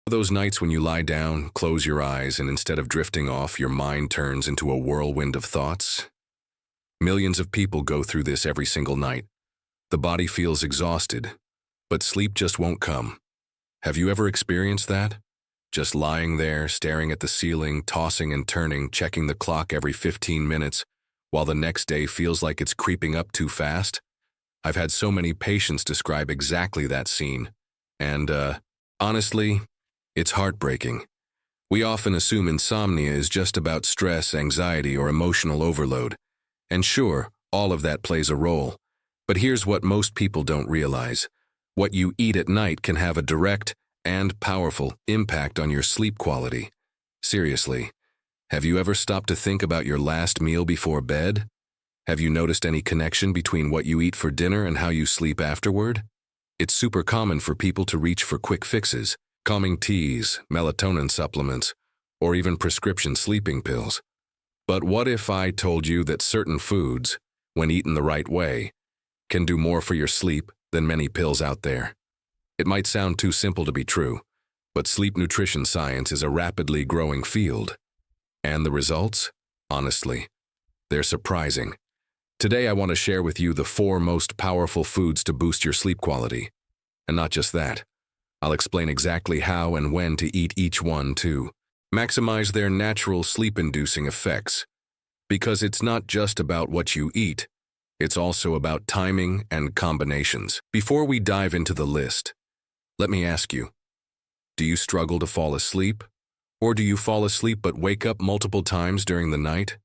Those nights when you lie down, close your eyes, and instead of drifting off, your mind turns into a whirlwind of thoughts? Millions of people go through this every single night. The body feels exhausted, but sleep just won't come. Have you ever experienced that? Just lying there, staring at the ceiling, tossing and turning, checking the clock every 15 minutes, while the next day feels like it's creeping up too fast? I've had so many patients describe exactly that scene. And, honestly, it's heartbreaking. We often assume insomnia is just about stress, anxiety, or emotional overload. And sure, all of that plays a role. But here's what most people don't realize. What you eat at night can have a direct and powerful impact on your sleep quality. Seriously, have you ever stopped to think about your last meal before bed? Have you noticed any connection between what you eat for dinner and how you sleep afterward? It's super common for people to reach for quick fixes, calming teas, melatonin supplements, or even prescription sleeping pills. But what if I told you that certain foods, when eaten the right way, can do more for your sleep than many pills out there? It might sound too simple to be true, but sleep nutrition science is a rapidly growing field. And the results? Honestly, they're surprising. Today I want to share with you the 4 most powerful foods to boost your sleep quality. And not just that, I'll explain exactly how and when to eat each one to maximize their natural sleep-inducing effects. Because it's not just about what you eat, it's also about timing and combinations. Before we dive into the list, let me ask you, do you struggle to fall asleep? Or do you fall asleep but wake up multiple times during the night?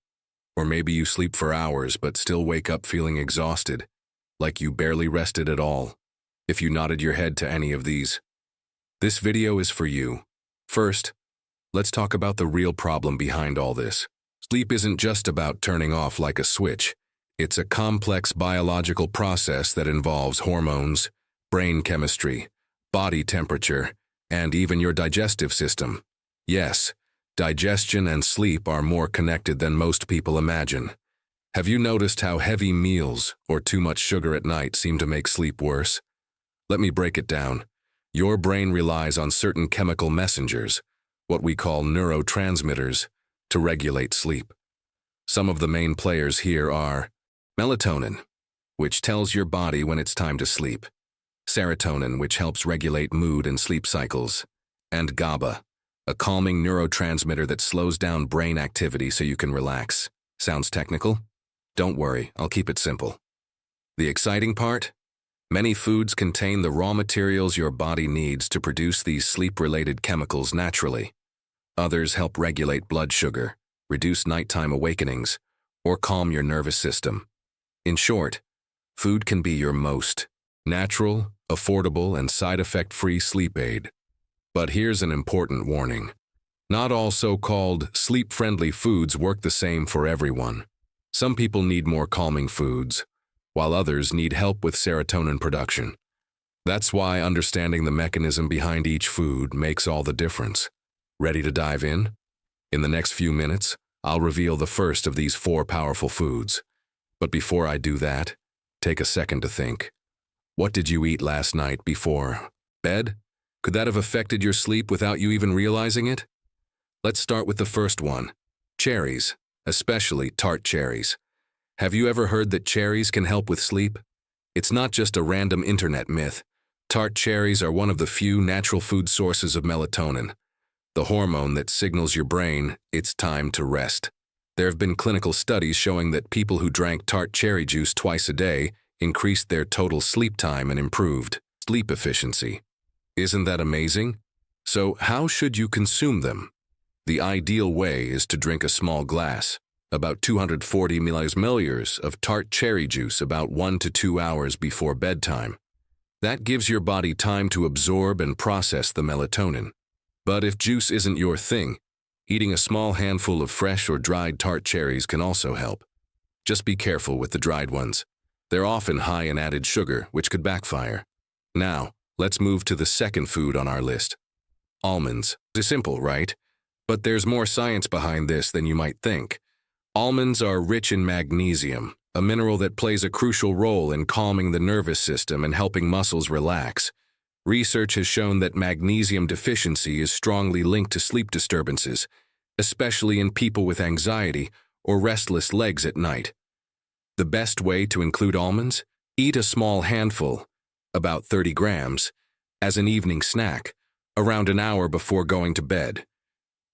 Or maybe you sleep for hours but still wake up feeling exhausted, like you barely rested at all. If you nodded your head to any of these, this video is for you. First, let's talk about the real problem behind all this. Sleep isn't just about turning off like a switch. It's a complex biological process that involves hormones, brain chemistry, body temperature, and even your digestive system. Yes, digestion and sleep are more connected than most people imagine. Have you noticed how heavy meals or too much sugar at night seem to make sleep worse? Let me break it down. Your brain relies on certain chemical messengers, what we call neurotransmitters, to regulate sleep. Some of the main players here are melatonin, which tells your body when it's time to sleep, serotonin, which helps regulate mood and sleep cycles, and GABA, a calming neurotransmitter that slows down brain activity so you can relax. Sounds technical? Don't worry, I'll keep it simple. The exciting part? Many foods contain the raw materials your body needs to produce these sleep-related chemicals naturally. Others help regulate blood sugar, reduce nighttime awakenings, or calm your nervous system. In short, food can be your most natural, affordable, and side-effect-free sleep aid. But here's an important warning. Not all so-called sleep-friendly foods work the same for everyone. Some people need more calming foods, while others need help with serotonin production. That's why understanding the mechanism behind each food makes all the difference. Ready to dive in? In the next few minutes, I'll reveal the first of these 4 powerful foods. But before I do that, take a second to think. What did you eat last night before bed? Could that have affected your sleep without you even realizing it? Let's start with the first one. Cherries, especially tart cherries. Have you ever heard that cherries can help with sleep? It's not just a random internet myth. Tart cherries are one of the few natural food sources of melatonin, the hormone that signals your brain it's time to rest. There have been clinical studies showing that people who drank tart cherry juice twice a day increased their total sleep time and improved sleep efficiency. Isn't that amazing? So how should you consume them? The ideal way is to drink a small glass, about 240 milliliters of tart cherry juice about 1 to 2 hours before bedtime. That gives your body time to absorb and process the melatonin. But if juice isn't your thing, eating a small handful of fresh or dried tart cherries can also help. Just be careful with the dried ones. They're often high in added sugar, which could backfire. Now, let's move to the second food on our list. Almonds. It's simple, right? But there's more science behind this than you might think. Almonds are rich in magnesium, a mineral that plays a crucial role in calming the nervous system and helping muscles relax. Research has shown that magnesium deficiency is strongly linked to sleep disturbances, especially in people with anxiety or restless legs at night. The best way to include almonds? Eat a small handful, about 30 grams, as an evening snack, around an hour before going to bed.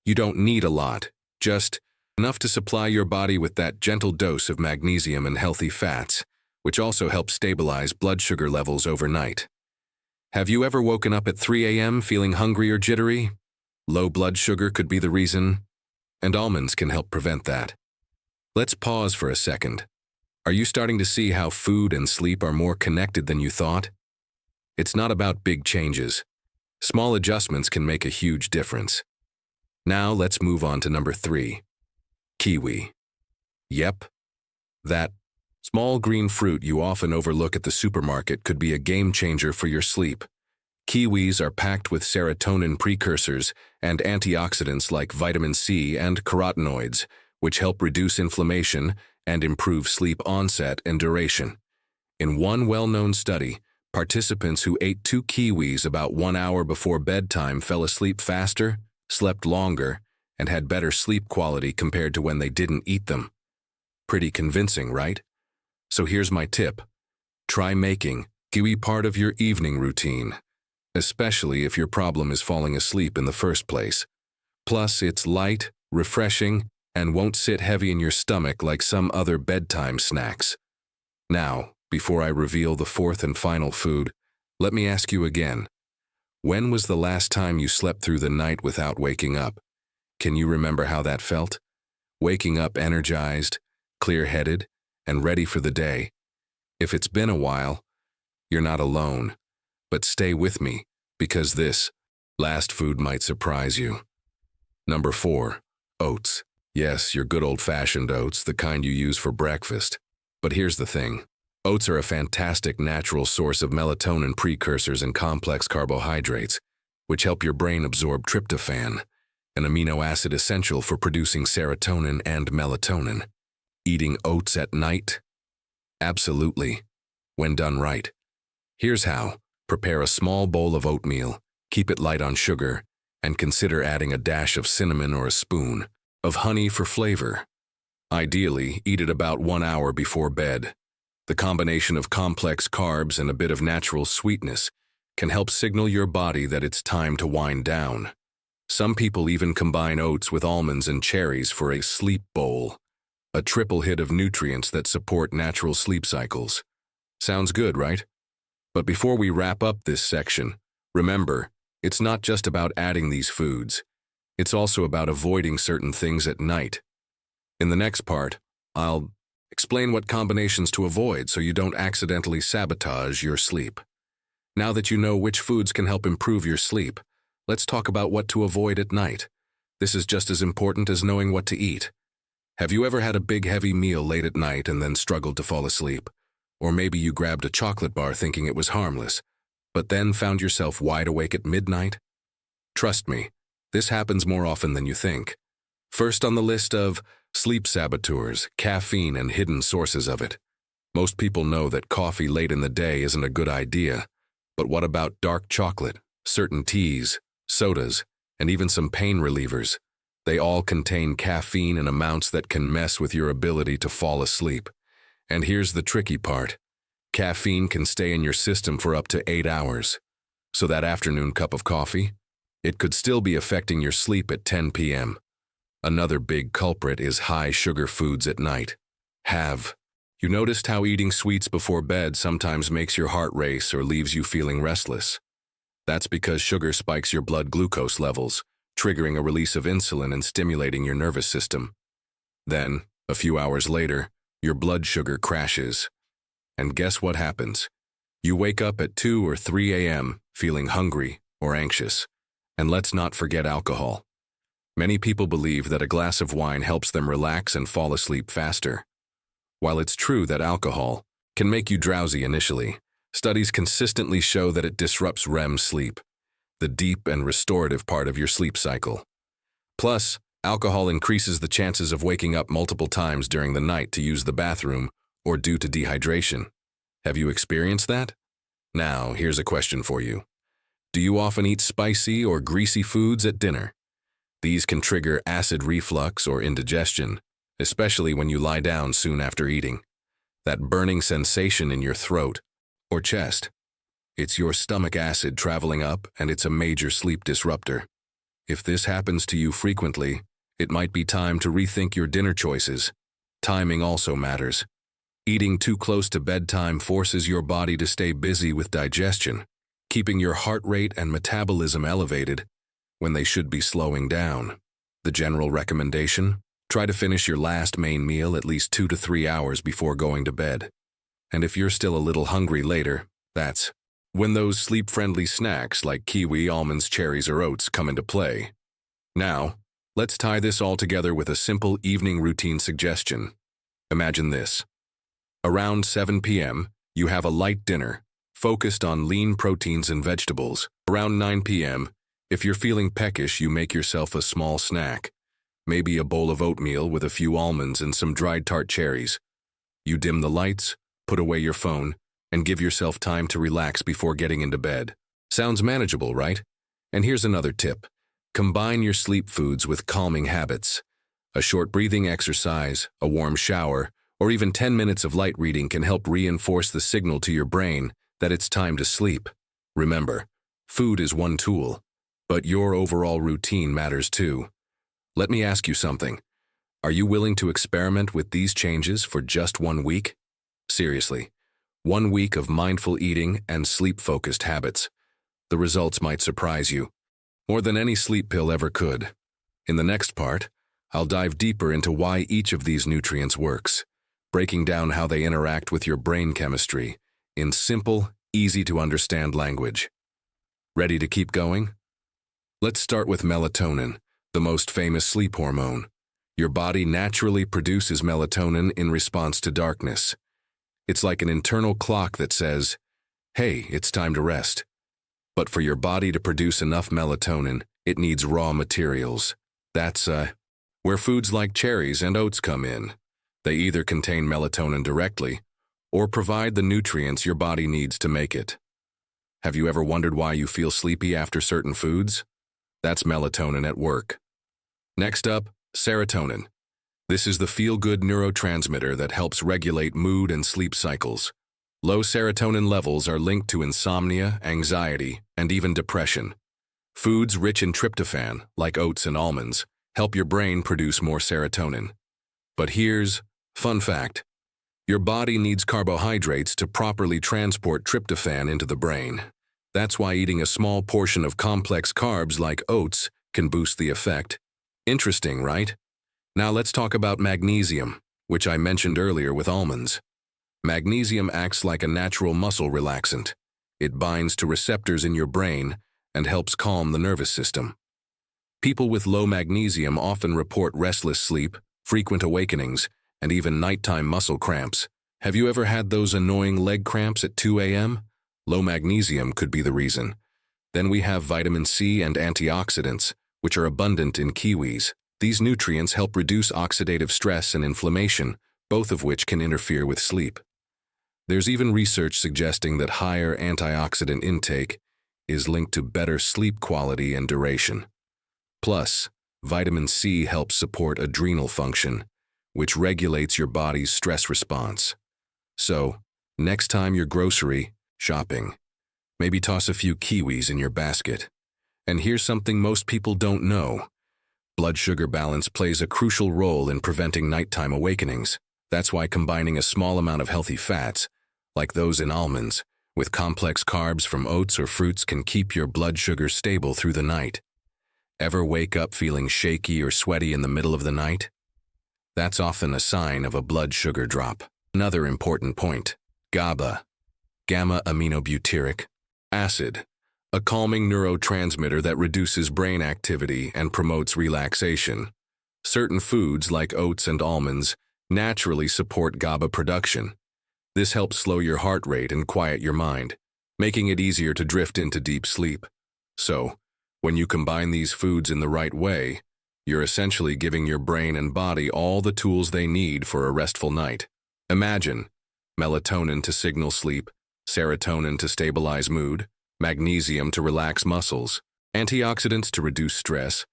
You don't need a lot, just enough to supply your body with that gentle dose of magnesium and healthy fats, which also helps stabilize blood sugar levels overnight. Have you ever woken up at 3 a.m. feeling hungry or jittery? Low blood sugar could be the reason, and almonds can help prevent that. Let's pause for a second. Are you starting to see how food and sleep are more connected than you thought? It's not about big changes. Small adjustments can make a huge difference. Now let's move on to number 3. Kiwi. Yep, that small green fruit you often overlook at the supermarket could be a game changer for your sleep. Kiwis are packed with serotonin precursors and antioxidants like vitamin C and carotenoids, which help reduce inflammation and improve sleep onset and duration. In one well-known study, participants who ate 2 kiwis about 1 hour before bedtime fell asleep faster, slept longer, and had better sleep quality compared to when they didn't eat them. Pretty convincing, right? So here's my tip. Try making kiwi part of your evening routine, especially if your problem is falling asleep in the first place. Plus, it's light, refreshing, and won't sit heavy in your stomach like some other bedtime snacks. Now, before I reveal the 4th and final food, let me ask you again. When was the last time you slept through the night without waking up? Can you remember how that felt? Waking up energized, clear-headed, and ready for the day. If it's been a while, you're not alone. But stay with me, because this last food might surprise you. Number 4, oats. Yes, your good old-fashioned oats, the kind you use for breakfast. But here's the thing. Oats are a fantastic natural source of melatonin precursors and complex carbohydrates, which help your brain absorb tryptophan, an amino acid essential for producing serotonin and melatonin. Eating oats at night? Absolutely, when done right. Here's how. Prepare a small bowl of oatmeal, keep it light on sugar, and consider adding a dash of cinnamon or a spoon of honey for flavor. Ideally, eat it about 1 hour before bed. The combination of complex carbs and a bit of natural sweetness can help signal your body that it's time to wind down. Some people even combine oats with almonds and cherries for a sleep bowl, a triple hit of nutrients that support natural sleep cycles. Sounds good, right? But before we wrap up this section, remember, it's not just about adding these foods. It's also about avoiding certain things at night. In the next part, I'll explain what combinations to avoid so you don't accidentally sabotage your sleep. Now that you know which foods can help improve your sleep, let's talk about what to avoid at night. This is just as important as knowing what to eat. Have you ever had a big heavy meal late at night and then struggled to fall asleep? Or maybe you grabbed a chocolate bar thinking it was harmless, but then found yourself wide awake at midnight? Trust me, this happens more often than you think. First on the list of sleep saboteurs, caffeine and hidden sources of it. Most people know that coffee late in the day isn't a good idea, but what about dark chocolate, certain teas, sodas, and even some pain relievers? They all contain caffeine in amounts that can mess with your ability to fall asleep. And here's the tricky part. Caffeine can stay in your system for up to 8 hours. So that afternoon cup of coffee, it could still be affecting your sleep at 10 p.m. Another big culprit is high sugar foods at night. You noticed how eating sweets before bed sometimes makes your heart race or leaves you feeling restless? That's because sugar spikes your blood glucose levels, triggering a release of insulin and stimulating your nervous system. Then, a few hours later, your blood sugar crashes. And guess what happens? You wake up at 2 or 3 a.m. feeling hungry or anxious. And let's not forget alcohol. Many people believe that a glass of wine helps them relax and fall asleep faster. While it's true that alcohol can make you drowsy initially, studies consistently show that it disrupts REM sleep, the deep and restorative part of your sleep cycle. Plus, alcohol increases the chances of waking up multiple times during the night to use the bathroom or due to dehydration. Have you experienced that? Now, here's a question for you. Do you often eat spicy or greasy foods at dinner? These can trigger acid reflux or indigestion, especially when you lie down soon after eating. That burning sensation in your throat or chest. It's your stomach acid traveling up, and it's a major sleep disruptor. If this happens to you frequently, it might be time to rethink your dinner choices. Timing also matters. Eating too close to bedtime forces your body to stay busy with digestion, keeping your heart rate and metabolism elevated when they should be slowing down. The general recommendation: try to finish your last main meal at least 2 to 3 hours before going to bed. And if you're still a little hungry later, that's when those sleep-friendly snacks like kiwi, almonds, cherries, or oats come into play. Now, let's tie this all together with a simple evening routine suggestion. Imagine this. Around 7 p.m., you have a light dinner, focused on lean proteins and vegetables. Around 9 p.m., if you're feeling peckish, you make yourself a small snack, maybe a bowl of oatmeal with a few almonds and some dried tart cherries. You dim the lights, put away your phone, and give yourself time to relax before getting into bed. Sounds manageable, right? And here's another tip. Combine your sleep foods with calming habits. A short breathing exercise, a warm shower, or even 10 minutes of light reading can help reinforce the signal to your brain that it's time to sleep. Remember, food is one tool, but your overall routine matters too. Let me ask you something. Are you willing to experiment with these changes for just 1 week? Seriously, 1 week of mindful eating and sleep-focused habits. The results might surprise you, more than any sleep pill ever could. In the next part, I'll dive deeper into why each of these nutrients works, breaking down how they interact with your brain chemistry in simple, easy-to-understand language. Ready to keep going? Let's start with melatonin, the most famous sleep hormone. Your body naturally produces melatonin in response to darkness. It's like an internal clock that says, hey, it's time to rest. But for your body to produce enough melatonin, it needs raw materials. That's where foods like cherries and oats come in. They either contain melatonin directly or provide the nutrients your body needs to make it. Have you ever wondered why you feel sleepy after certain foods? That's melatonin at work. Next up, serotonin. This is the feel-good neurotransmitter that helps regulate mood and sleep cycles. Low serotonin levels are linked to insomnia, anxiety, and even depression. Foods rich in tryptophan, like oats and almonds, help your brain produce more serotonin. But here's fun fact. Your body needs carbohydrates to properly transport tryptophan into the brain. That's why eating a small portion of complex carbs like oats can boost the effect. Interesting, right? Now let's talk about magnesium, which I mentioned earlier with almonds. Magnesium acts like a natural muscle relaxant. It binds to receptors in your brain and helps calm the nervous system. People with low magnesium often report restless sleep, frequent awakenings, and even nighttime muscle cramps. Have you ever had those annoying leg cramps at 2 a.m.? Low magnesium could be the reason. Then we have vitamin C and antioxidants, which are abundant in kiwis. These nutrients help reduce oxidative stress and inflammation, both of which can interfere with sleep. There's even research suggesting that higher antioxidant intake is linked to better sleep quality and duration. Plus, vitamin C helps support adrenal function, which regulates your body's stress response. So, next time you're grocery shopping, maybe toss a few kiwis in your basket. And here's something most people don't know. Blood sugar balance plays a crucial role in preventing nighttime awakenings. That's why combining a small amount of healthy fats, like those in almonds, with complex carbs from oats or fruits can keep your blood sugar stable through the night. Ever wake up feeling shaky or sweaty in the middle of the night? That's often a sign of a blood sugar drop. Another important point, GABA, gamma-aminobutyric acid, a calming neurotransmitter that reduces brain activity and promotes relaxation. Certain foods like oats and almonds naturally support GABA production. This helps slow your heart rate and quiet your mind, making it easier to drift into deep sleep. So, when you combine these foods in the right way, you're essentially giving your brain and body all the tools they need for a restful night. Imagine melatonin to signal sleep, serotonin to stabilize mood, magnesium to relax muscles, antioxidants to reduce stress,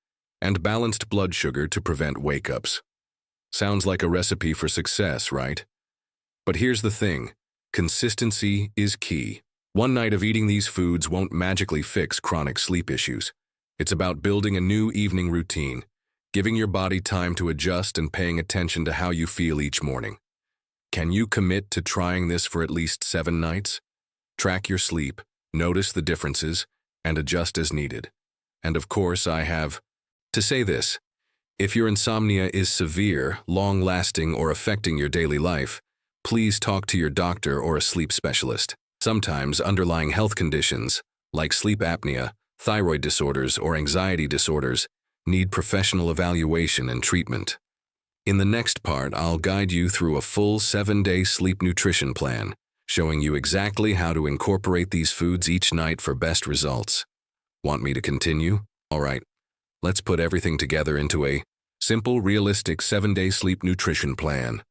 and balanced blood sugar to prevent wake-ups. Sounds like a recipe for success, right? But here's the thing. Consistency is key. One night of eating these foods won't magically fix chronic sleep issues. It's about building a new evening routine, giving your body time to adjust and paying attention to how you feel each morning. Can you commit to trying this for at least 7 nights? Track your sleep, notice the differences, and adjust as needed. And of course, I have to say this. If your insomnia is severe, long-lasting, or affecting your daily life, please talk to your doctor or a sleep specialist. Sometimes underlying health conditions, like sleep apnea, thyroid disorders, or anxiety disorders, need professional evaluation and treatment. In the next part, I'll guide you through a full 7-day sleep nutrition plan, showing you exactly how to incorporate these foods each night for best results. Want me to continue? All right, let's put everything together into a simple, realistic 7-day sleep nutrition plan.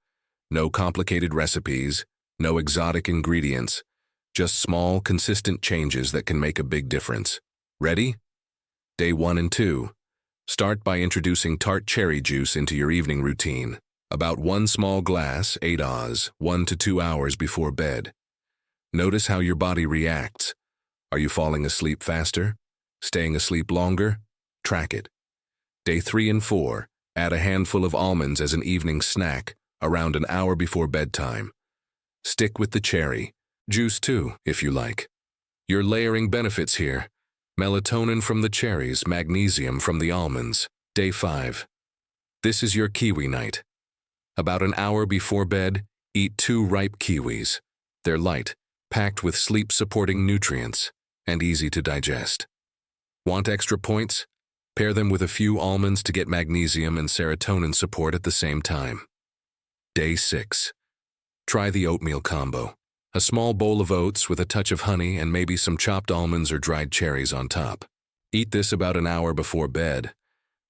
No complicated recipes, no exotic ingredients, just small, consistent changes that can make a big difference. Ready? Day 1 and 2. Start by introducing tart cherry juice into your evening routine. About 1 small glass, 8 Oz, 1 to 2 hours before bed. Notice how your body reacts. Are you falling asleep faster? Staying asleep longer? Track it. Day 3 and 4. Add a handful of almonds as an evening snack, around an hour before bedtime. Stick with the cherry. Juice too, if you like. You're layering benefits here. Melatonin from the cherries, magnesium from the almonds. Day 5. This is your kiwi night. About an hour before bed, eat 2 ripe kiwis. They're light, packed with sleep-supporting nutrients, and easy to digest. Want extra points? Pair them with a few almonds to get magnesium and serotonin support at the same time. Day 6. Try the oatmeal combo. A small bowl of oats with a touch of honey and maybe some chopped almonds or dried cherries on top. Eat this about an hour before bed.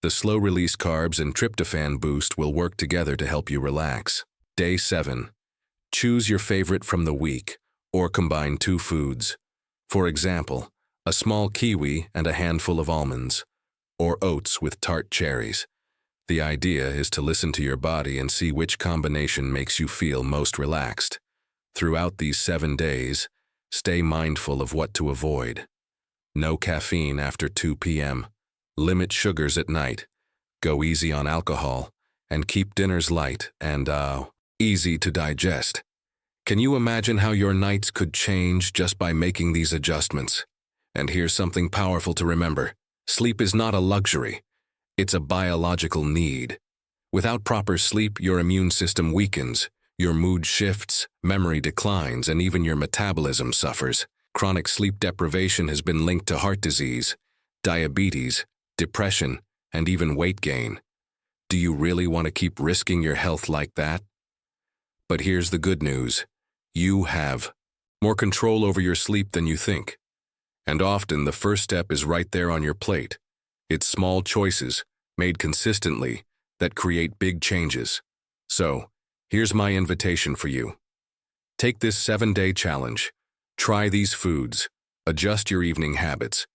The slow-release carbs and tryptophan boost will work together to help you relax. Day 7. Choose your favorite from the week, or combine 2 foods. For example, a small kiwi and a handful of almonds, or oats with tart cherries. The idea is to listen to your body and see which combination makes you feel most relaxed. Throughout these 7 days, stay mindful of what to avoid. No caffeine after 2 p.m. Limit sugars at night. Go easy on alcohol, and keep dinners light and, easy to digest. Can you imagine how your nights could change just by making these adjustments? And here's something powerful to remember. Sleep is not a luxury. It's a biological need. Without proper sleep, your immune system weakens, your mood shifts, memory declines, and even your metabolism suffers. Chronic sleep deprivation has been linked to heart disease, diabetes, depression, and even weight gain. Do you really want to keep risking your health like that? But here's the good news. You have more control over your sleep than you think. And often the first step is right there on your plate. It's small choices, made consistently, that create big changes. So, here's my invitation for you. Take this 7-day challenge. Try these foods. Adjust your evening habits.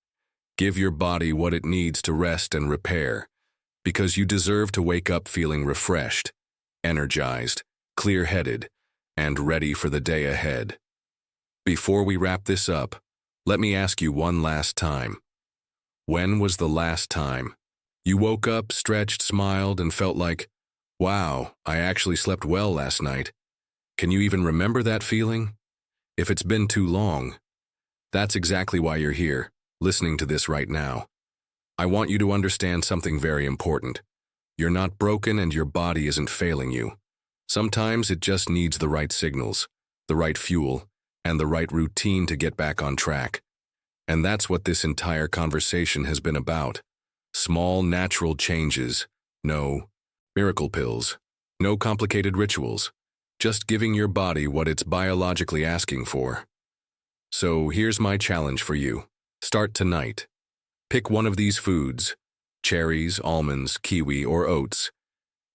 Give your body what it needs to rest and repair, because you deserve to wake up feeling refreshed, energized, clear-headed, and ready for the day ahead. Before we wrap this up, let me ask you one last time. When was the last time you woke up, stretched, smiled, and felt like, wow, I actually slept well last night? Can you even remember that feeling? If it's been too long, that's exactly why you're here, listening to this right now. I want you to understand something very important. You're not broken and your body isn't failing you. Sometimes it just needs the right signals, the right fuel, and the right routine to get back on track. And that's what this entire conversation has been about. Small, natural changes. No miracle pills. No complicated rituals. Just giving your body what it's biologically asking for. So here's my challenge for you. Start tonight. Pick one of these foods, cherries, almonds, kiwi, or oats,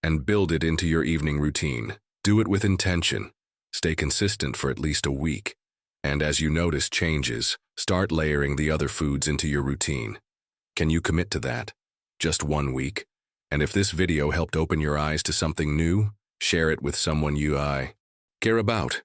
and build it into your evening routine. Do it with intention. Stay consistent for at least a week. And as you notice changes, start layering the other foods into your routine. Can you commit to that? Just 1 week? And if this video helped open your eyes to something new, share it with someone you care about.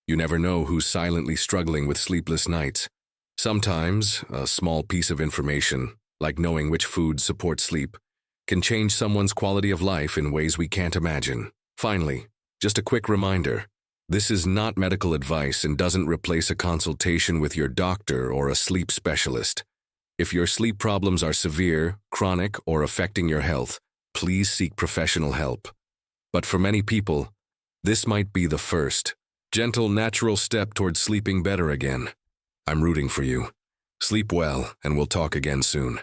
You never know who's silently struggling with sleepless nights. Sometimes, a small piece of information, like knowing which foods support sleep, can change someone's quality of life in ways we can't imagine. Finally, just a quick reminder. This is not medical advice and doesn't replace a consultation with your doctor or a sleep specialist. If your sleep problems are severe, chronic, or affecting your health, please seek professional help. But for many people, this might be the first, gentle, natural step towards sleeping better again. I'm rooting for you. Sleep well, and we'll talk again soon.